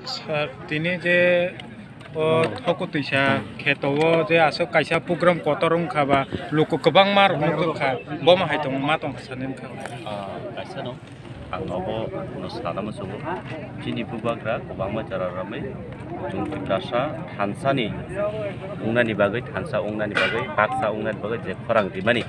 Sir, tini je thoko tuisa khetowo je asok kaisa program kotorong khaba loko kobang mar nukdo kha boma haitong matong hasanin kha kaisa no angnobo no sanama subo chini bubagra kobangma jararamai jungti prasa thansani ungnani bagai thansa ungnani bagai baksa ungnani bagai je khorang dimani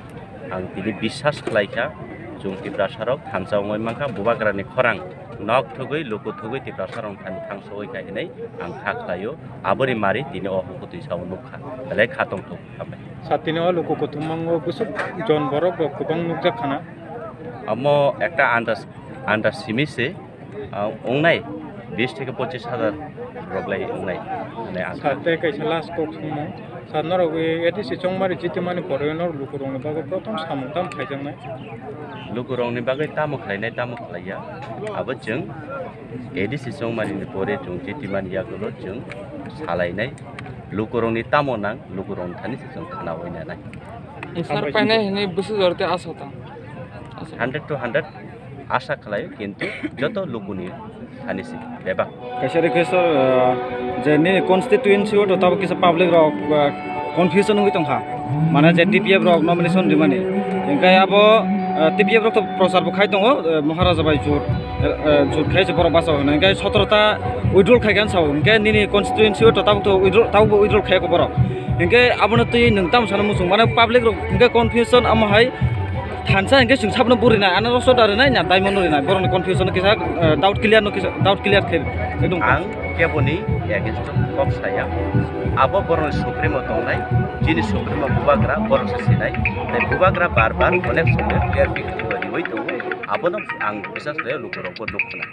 ang tini biswas khlaikha jungti prasarok thansa ungoi mangkha bubagrani khorang nok thugui loko thugui ti prasarong thangsoi kainai ang khaklayo abori mari tini ohuko tuisa nukha dalai khatong thuk abai satini o loko kotumango busuk jon borok kobang nukja khana amo ekta আন্দাজ সিমিছে অংনাই 20 থেকে 25,000 রগলাই অংনাই মানে সাথে কাইসা লাস cock Sumo সানর ADC চংমারি জিতিমানি পরেনর লুকুরংনি বাগে প্রথম সামুতাম খাইজাंनाय লুকুরংনি বাগে তামো খাইনাय তামো খাইয়া আবো जों এডিসি চংমারিनि পরে जों জিতিমানি यागलो जों सालायनाय लुकुरंनि तामो नां लुकुरं थानि जों खाना होइनाय सर पाइनाय हिनि बुसु जरते आसाता 100 to 100 आशा खालायो किन्तु जत लुकुनि हानिसि बेबा कैसे कैसे जेनी कन्स्टिट्युएन्सी हो तब किस पब्लिक रॉक कन्फ्यूजन हुई तंखा माने जे टीपीएफ रॉक नॉमिनेशन दिमानी इनका अब टीपीएफ रॉक तो प्रचार बखाय दङ महाराजा बाय जुट खाय जे बर बासा होना इनका 17टा उइड्रल खायगान साव इनका निनि कन्स्टिट्युएन्सी हो तब तो उइड्रल खाय को बर इनका आबनो तै नोंताम सानो मुसुं माने पब्लिक रॉक इनका कन्फ्यूजन आमहाय थानसा इनके सिंसाबनो बुरिना आना रसो दारना ना डायमन्ड रिना बरन कन्फ्यूजन किसा डाउट क्लियर खेर एकदम आं केबोनी एगेन्स्ट कक्साया आबो बरन सुप्रीमो दंनाय जिनि सुप्रीमो बुबाग्रा बरन सिनाय नै बुबाग्रा बार अनेक समय क्लियर पिक्चर गरि होय दङ आबोनो आं बिसास ले लुकुरंको दुखना